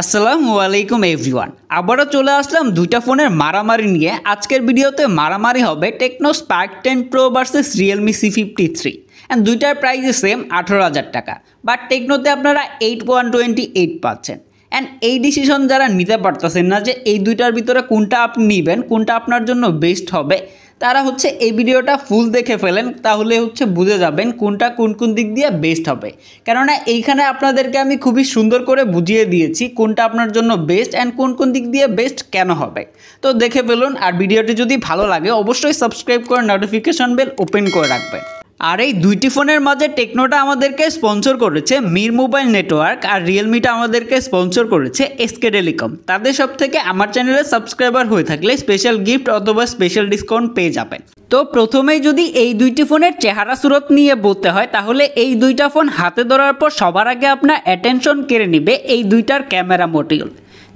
আসসালামু আলাইকুম এভরিওয়ান, আবারও চলে আসলাম দুইটা ফোনের মারামারি নিয়ে। আজকের ভিডিওতে মারামারি হবে Tecno Spark 10 pro versus Realme C53 and দুইটার প্রাইসে সেম 18,000 টাকা, বাট টেকনোতে আপনারা 8128 পাচ্ছেন। অ্যান্ড এই ডিসিশন যারা নিতে পারতেছেন না যে এই দুইটার ভিতরে কোনটা আপনি নেবেন, কোনটা আপনার জন্য বেস্ট হবে, তারা এই ভিডিওটা ফুল দেখে ফেলেন, তাহলে বুঝে যাবেন কোনটা কোন কোন দিক দিয়ে বেস্ট হবে। কেননা এইখানে আপনাদেরকে আমি খুবই সুন্দর করে বুঝিয়ে দিয়েছি কোনটা আপনার জন্য বেস্ট অ্যান্ড কোন কোন দিক দিয়ে বেস্ট কেন হবে। তো দেখে ফেলুন, আর ভিডিওটি যদি ভালো লাগে অবশ্যই সাবস্ক্রাইব করে নোটিফিকেশন বেল ওপেন করে রাখবেন। আর এই দুইটি ফোনের মাঝে টেকনোটা আমাদেরকে স্পন্সর করেছে মির মোবাইল নেটওয়ার্ক, আর রিয়েলমিটা আমাদেরকে স্পন্সর করেছে এসকে টেলিকম। তাদের সব থেকে আমার চ্যানেলে সাবস্ক্রাইবার হয়ে থাকলে স্পেশাল গিফট অথবা স্পেশাল ডিসকাউন্ট পেয়ে যাবেন। তো প্রথমেই যদি এই দুইটি ফোনের চেহারা সুরত নিয়ে বলতে হয়, তাহলে এই দুইটা ফোন হাতে ধরার পর সবার আগে আপনার অ্যাটেনশন কেড়ে নেবে এই দুইটার ক্যামেরা মডিউল,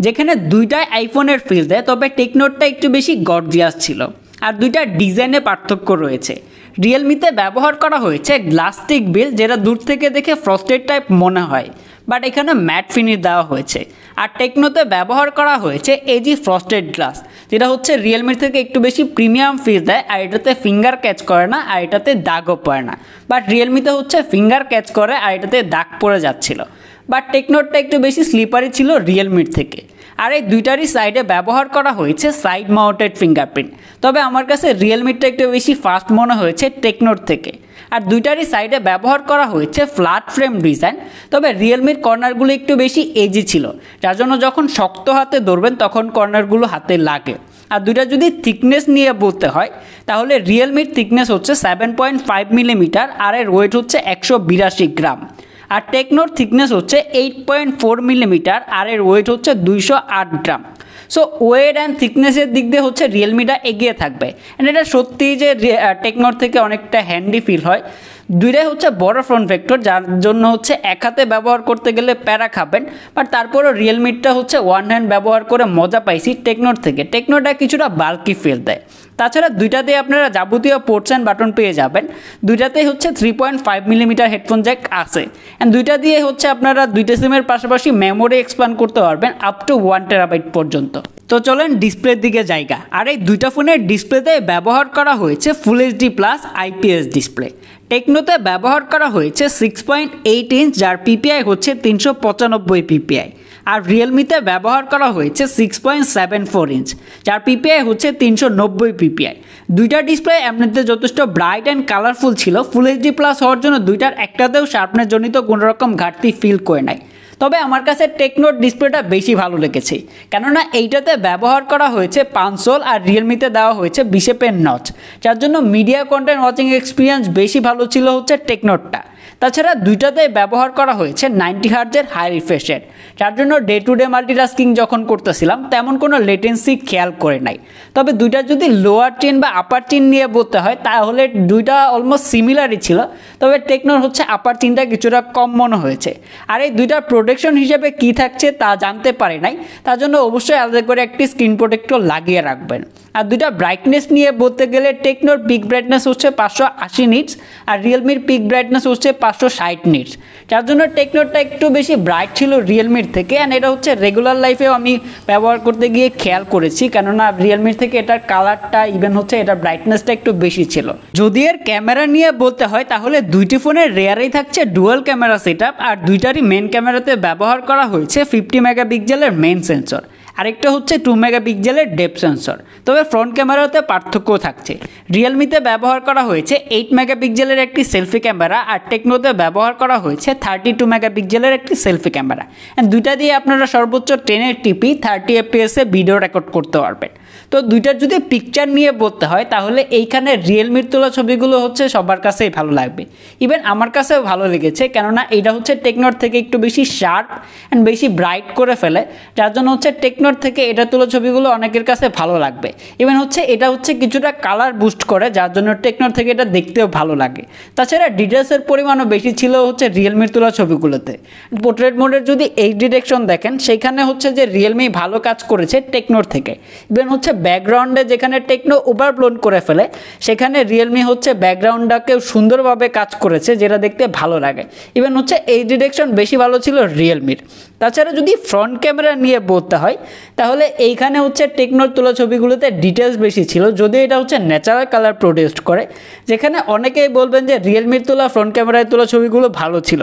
যেখানে দুইটাই আইফোনের ফিল দেয়, তবে টেকনোটা একটু বেশি গর্জিয়াস ছিল। আর দুইটার ডিজাইনে পার্থক্য রয়েছে। রিয়েলমিতে ব্যবহার করা হয়েছে গ্লাস্টিক বিল্ড, যেটা দূর থেকে দেখে ফ্রস্টেড টাইপ মনে হয়, বাট এখানে ম্যাট ফিনিশ দেওয়া হয়েছে। আর টেকনোতে ব্যবহার করা হয়েছে এজি ফ্রস্টেড গ্লাস, যেটা রিয়েলমির থেকে একটু বেশি প্রিমিয়াম ফিল দেয়, আর এটাতে ফিঙ্গার ক্যাচ করে না, আর এটাতে দাগও পড়ে না। বাট রিয়েলমিতে ফিঙ্গার ক্যাচ করে, আর এটাতে দাগ পড়ে যাচ্ছিল। বাট টেকনোটা একটু বেশি স্লিপারি ছিল রিয়েলমির থেকে। আর এই দুইটারই সাইডে ব্যবহার করা হয়েছে সাইড মাউন্টেড ফিঙ্গারপ্রিন্ট, তবে আমার কাছে রিয়েলমিটা একটু বেশি ফাস্ট মনে হয়েছে টেকনোর থেকে। আর দুইটারই সাইডে ব্যবহার করা হয়েছে ফ্ল্যাট ফ্রেম ডিজাইন, তবে রিয়েলমির কর্নারগুলো একটু বেশি এজি ছিল, যার জন্য যখন শক্ত হাতে ধরবেন তখন কর্নারগুলো হাতে লাগে। আর দুইটা যদি থিকনেস নিয়ে বলতে হয়, তাহলে রিয়েলমির থিকনেস 7.5 মিলিমিটার, আর এর ওয়েট 182 গ্রাম। আর টেকনোর থিকনেস 8.4 মিলিমিটার, আর এর weight 208 gram. So weight and থিকনেসের দিক দিয়ে রিয়েলমিটা এগিয়ে থাকবে। অ্যান্ড এটা সত্যিই যে টেকনোর থেকে অনেকটা হ্যান্ডি ফিল হয়। দুইটাই বড় ফ্রন্ট ভেক্টর, যার জন্য এক হাতে ব্যবহার করতে গেলে প্যারা খাবেন, বাট তারপরও রিয়েলমিটা ওয়ান হ্যান্ড ব্যবহার করে মজা পাইছি টেকনোর থেকে। টেকনোটা কিছুটা বাল্কি ফিল দেয়। তাছাড়া দুইটাতেই আপনারা যাবতীয় পোর্টস অ্যান্ড বাটন পেয়ে যাবেন। দুইটাতেই 3.5 মিলিমিটার হেডফোন জ্যাক আছে। অ্যান্ড দুইটা দিয়ে আপনারা দুইটা সিমের পাশাপাশি মেমোরি এক্সপ্যান্ড করতে পারবেন আপ টু 1 টেরাবাইট পর্যন্ত। তো চলেন ডিসপ্লের দিকে জায়গা। আর এই দুইটা ফোনের ডিসপ্লেতে ব্যবহার করা হয়েছে full HD plus IPS display. টেকনোতে ব্যবহার করা হয়েছে 6.8 ইঞ্চ, যার পিপিআই 395 পিপিআই। আর রিয়েলমিতে ব্যবহার করা হয়েছে 6.74 ইঞ্চ, যার পিপিআই 390 পিপিআই। দুইটা ডিসপ্লে এমনিতে যথেষ্ট ব্রাইট অ্যান্ড কালারফুল ছিল। ফুল এইচডি প্লাস হওয়ার জন্য দুইটার একটাতেও শার্পনেস জনিত কোনো রকম ঘাটতি ফিল করে নাই। তবে আমার কাছে টেকনোর ডিসপ্লেটা বেশি ভালো লেগেছে, কেননা এইটাতে ব্যবহার করা হয়েছে পাঁচসোল, আর রিয়েলমিতে দেওয়া হয়েছে 20 নচ, যার জন্য মিডিয়া কন্টেন্ট ওয়াচিং এক্সপিরিয়েন্স বেশি ভালো ছিল টেকনোরটা। তাছাড়া দুইটাতে ব্যবহার করা হয়েছে 90 হার্টজের হাই রিফ্রেশ রেট, যার জন্য ডে টু ডে মাল্টিটাস্কিং যখন করতেছিলাম তেমন কোনো লেটেন্সি খেয়াল করে নাই। তবে দুইটা যদি লোয়ার চেন বা আপার চেন নিয়ে বলতে হয়, তাহলে দুইটা অলমোস্ট সিমিলারই ছিল, তবে টেকনোর আপার চেনটা কিছুটা কম মনে হয়েছে। আর এই দুইটার প্রোটেকশন হিসেবে কি থাকছে তা জানতে পারি নাই, তার জন্য অবশ্যই আলাদা করে একটি স্ক্রিন প্রোটেক্টর লাগিয়ে রাখবেন। আর দুইটা ব্রাইটনেস নিয়ে বলতে গেলে টেকনোর পিক ব্রাইটনেস 580 নিটস, আর রিয়েলমির পিক ব্রাইটনেস 560 নিটস, যার জন্য টেকনোরটা একটু বেশি ব্রাইট ছিল রিয়েলমির থেকে। অ্যান্ড এটা রেগুলার লাইফেও আমি ব্যবহার করতে গিয়ে খেয়াল করেছি, কেননা রিয়েলমির থেকে এটার কালারটা ইভেন এটার ব্রাইটনেসটা একটু বেশি ছিল। যদি এর ক্যামেরা নিয়ে বলতে হয়, তাহলে দুইটি ফোনের রেয়ারেই থাকছে ডুয়াল ক্যামেরা সেটআপ, আর দুইটারই মেন ক্যামেরাতে ব্যবহার করা হয়েছে 50 মেগাপিক্সেলের মেন সেন্সর, আরেকটা 2 মেগাপিক্সেলের ডেপথ সেন্সর। তবে ফ্রন্ট ক্যামেরাতে পার্থক্য থাকছে। রিয়েলমিতে ব্যবহার করা হয়েছে 8 মেগাপিক্সেলের একটি সেলফি ক্যামেরা, আর টেকনোতে ব্যবহার করা হয়েছে 32 মেগাপিক্সেলের একটি সেলফি ক্যামেরা। দুইটা দিয়ে আপনারা সর্বোচ্চ 1080p 30 fps ভিডিও রেকর্ড করতে পারবেন। তো দুইটার যদি পিকচার নিয়ে বলতে হয়, তাহলে এইখানে রিয়েলমির তোলা ছবিগুলো সবার কাছেই ভালো লাগবে। ইভেন আমার কাছেও ভালো লেগেছে, কেননা এটা টেকনোর থেকে একটু বেশি শার্প অ্যান্ড বেশি ব্রাইট করে ফেলে, যার জন্য টেকনোর থেকে এটা তোলা ছবিগুলো অনেকের কাছে ভালো লাগবে। ইভেন এটা কিছুটা কালার বুস্ট করে, যার জন্য টেকনোর থেকে এটা দেখতেও ভালো লাগে। তাছাড়া ডিটেলসের পরিমাণও বেশি ছিল রিয়েলমির তোলা ছবিগুলোতে। পোর্ট্রেট মোডের যদি এইচ ডিরেকশন দেখেন, সেইখানে যে রিয়েলমি ভালো কাজ করেছে টেকনোর থেকে। ইভেন হচ্ছে ব্যাকগ্রাউন্ডে যেখানে টেকনো ওভারব্লোন করে ফেলে সেখানে রিয়েলমি হচ্ছে ব্যাকগ্রাউন্ডটাকেও সুন্দরভাবে কাজ করেছে, যেটা দেখতে ভালো লাগে। ইভেন হচ্ছে এই ডিরেকশন বেশি ভালো ছিল রিয়েলমির। তাছাড়া যদি ফ্রন্ট ক্যামেরা নিয়ে বলতে হয় তাহলে এইখানে হচ্ছে টেকনোর তোলা ছবিগুলোতে ডিটেলস বেশি ছিল, যদিও এটা হচ্ছে ন্যাচারাল কালার প্রডিউস করে, যেখানে অনেকেই বলবেন যে রিয়েলমির তোলা ফ্রন্ট ক্যামেরায় তোলা ছবিগুলো ভালো ছিল।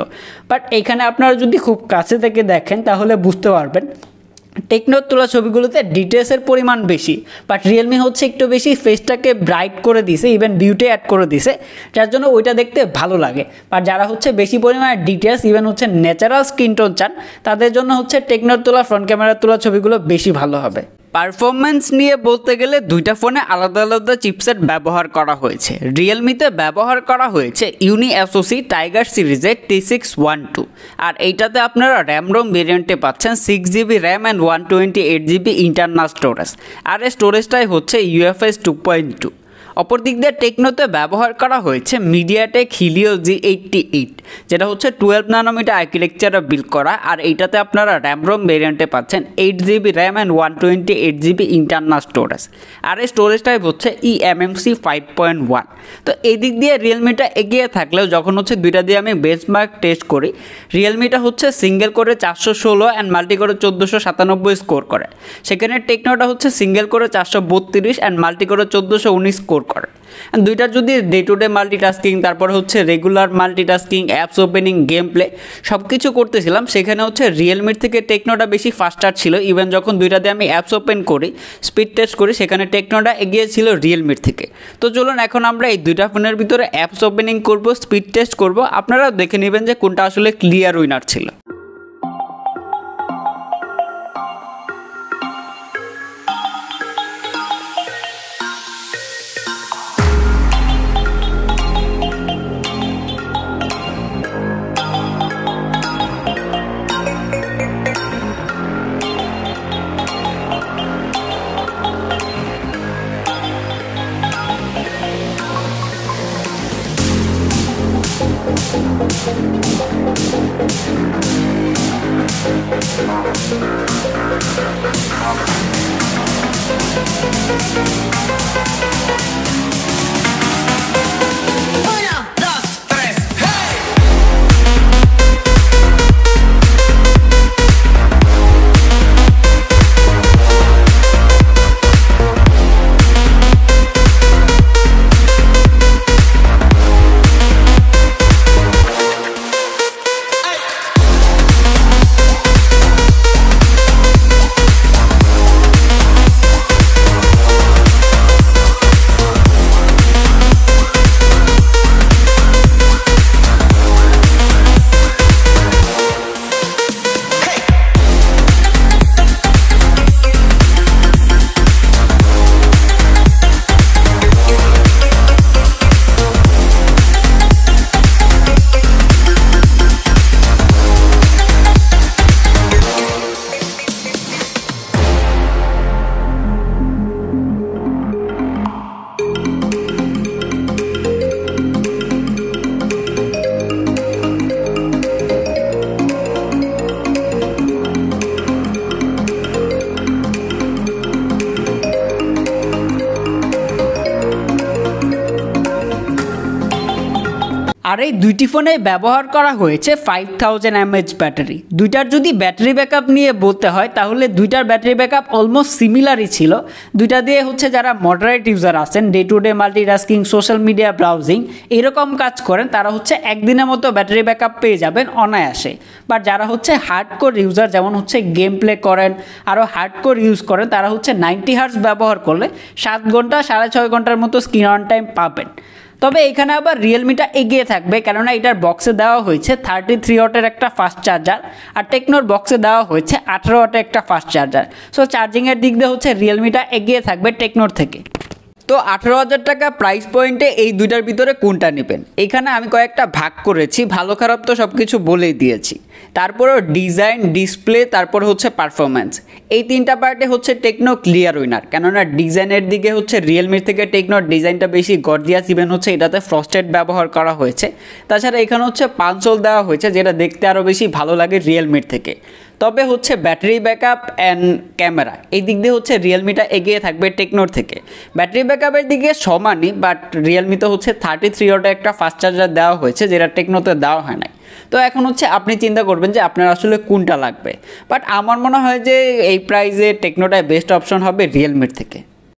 বাট এখানে আপনারা যদি খুব কাছে থেকে দেখেন তাহলে বুঝতে পারবেন টেকনোর তোলা ছবিগুলোতে ডিটেলসের পরিমাণ বেশি, বাট রিয়েলমি হচ্ছে একটু বেশি ফেসটাকে ব্রাইট করে দিছে, ইভেন বিউটি অ্যাড করে দিছে, যার জন্য ওইটা দেখতে ভালো লাগে। বাট যারা হচ্ছে বেশি পরিমাণে ডিটেলস ইভেন হচ্ছে ন্যাচারাল স্কিন টোন চান তাদের জন্য হচ্ছে টেকনোর তোলা ফ্রন্ট ক্যামেরার তোলা ছবিগুলো বেশি ভালো হবে। পারফরমেন্স নিয়ে বলতে গেলে দুইটা ফোনে আলাদা আলাদা চিপসেট ব্যবহার করা হয়েছে। রিয়েলমিতে ব্যবহার করা হয়েছে ইউনি অ্যাসোসি টাইগার সিরিজের T612, আর এইটাতে আপনারা র্যাম রোম ভেরিয়েন্টে পাচ্ছেন 6GB RAM and 128GB internal storage, আর এই স্টোরেজটাই হচ্ছে UFS 2.2। অপর দিক দিয়ে টেকনোতে ব্যবহার করা হয়েছে মিডিয়াটেক হিলিও G88, যেটা হচ্ছে 12 নানোমিটার আর্কিটেকচারে বিল্ড করা, আর এইটাতে আপনারা র্যাম রোম ভেরিয়েন্টে পাচ্ছেন 8GB RAM and 128GB internal storage, আর এই স্টোরেজটাই হচ্ছে eMMC 5.1। তো এই দিক দিয়ে রিয়েলমিটা এগিয়ে থাকলেও যখন হচ্ছে দুইটা দিয়ে আমি বেঞ্চমার্ক টেস্ট করি, রিয়েলমিটা হচ্ছে সিঙ্গেল করে 416 অ্যান্ড মাল্টি করে 1497 স্কোর করে, সেখানে টেকনোটা হচ্ছে সিঙ্গেল করে 432 অ্যান্ড মাল্টি করে 1419 স্কোর করে। দুইটার যদি ডে টু ডে মাল্টিটাস্কিং, তারপর হচ্ছে regular multitasking, apps opening, game play সব কিছু করতেছিলাম, সেখানে হচ্ছে রিয়েলমির থেকে টেকনোটা বেশি ফাস্টার ছিল। ইভেন যখন দুইটা দিয়ে আমি অ্যাপস ওপেন করি, স্পিড টেস্ট করি, সেখানে টেকনোটা এগিয়ে ছিল রিয়েলমির থেকে। তো চলুন এখন আমরা এই দুইটা ফোনের ভিতরে অ্যাপস ওপেনিং করব, স্পিড টেস্ট করব, আপনারা দেখে নেবেন যে কোনটা আসলে ক্লিয়ার উইনার ছিল। আর এই দুইটি ফোনে ব্যবহার করা হয়েছে 5000 mAh ব্যাটারি। দুইটার যদি ব্যাটারি ব্যাকআপ নিয়ে বলতে হয় তাহলে দুইটার ব্যাটারি ব্যাকআপ অলমোস্ট সিমিলারই ছিল। দুইটা দিয়ে হচ্ছে যারা মডারেট ইউজার আছেন, day to day multitasking, social media browsing এরকম কাজ করেন, তারা হচ্ছে একদিনের মতো ব্যাটারি ব্যাকআপ পেয়ে যাবেন অনায়াসে। বাট যারা হচ্ছে হার্ডকোর ইউজার, যেমন হচ্ছে গেম প্লে করেন, আরও হার্ডকোর ইউজ করেন, তারা হচ্ছে 90 হার্টজ ব্যবহার করলে 7 ঘন্টা 6.5 ঘন্টার মতো স্ক্রিন অন টাইম পাবেন। তবে এখানে আবার রিয়েলমিটা এগিয়ে থাকবে, কেননা এটার বক্সে দেওয়া হয়েছে 33 ওয়াটের একটা ফাস্ট চার্জার, আর টেকনোর বক্সে দেওয়া হয়েছে 18 ওয়াটের একটা ফাস্ট চার্জার। সো চার্জিংয়ের দিক দিয়ে হচ্ছে রিয়েলমিটা এগিয়ে থাকবে টেকনোর থেকে। তো 18,000 টাকা প্রাইস পয়েন্টে এই দুইটার ভিতরে কোনটা নেবেন? এখানে আমি কয়েকটা ভাগ করেছি, ভালো খারাপ তো সব কিছু বলেই দিয়েছি। তারপরেও ডিজাইন, ডিসপ্লে, তারপর হচ্ছে পারফরম্যান্স, এই তিনটা পার্টে হচ্ছে টেকনো ক্লিয়ার উইনার। কেননা ডিজাইনের দিকে হচ্ছে রিয়েলমির থেকে টেকনোর ডিজাইনটা বেশি গর্জিয়াস, ইভেন হচ্ছে এটাতে ফ্রস্টেড ব্যবহার করা হয়েছে। তাছাড়া এখানে হচ্ছে পাঞ্চল দেওয়া হয়েছে, যেটা দেখতে আরও বেশি ভালো লাগে রিয়েলমির থেকে। তবে হচ্ছে ব্যাটারি ব্যাকআপ অ্যান্ড ক্যামেরা এই দিক দিয়ে হচ্ছে রিয়েলমিটা এগিয়ে থাকবে টেকনোর থেকে। ব্যাটারি ব্যাকআপের দিকে সমানই, বাট রিয়েলমিতে হচ্ছে 33 ওয়াটের একটা ফাস্ট চার্জার দেওয়া হয়েছে, যেটা টেকনোতে দেওয়া হয় নাই। তো এখন হচ্ছে আপনি চিন্তা করবেন যে আপনার আসলে কোনটা লাগবে, বাট আমার মনে হয় যে এই প্রাইসে টেকনোটাই বেস্ট অপশন হবে রিয়েলমির থেকে।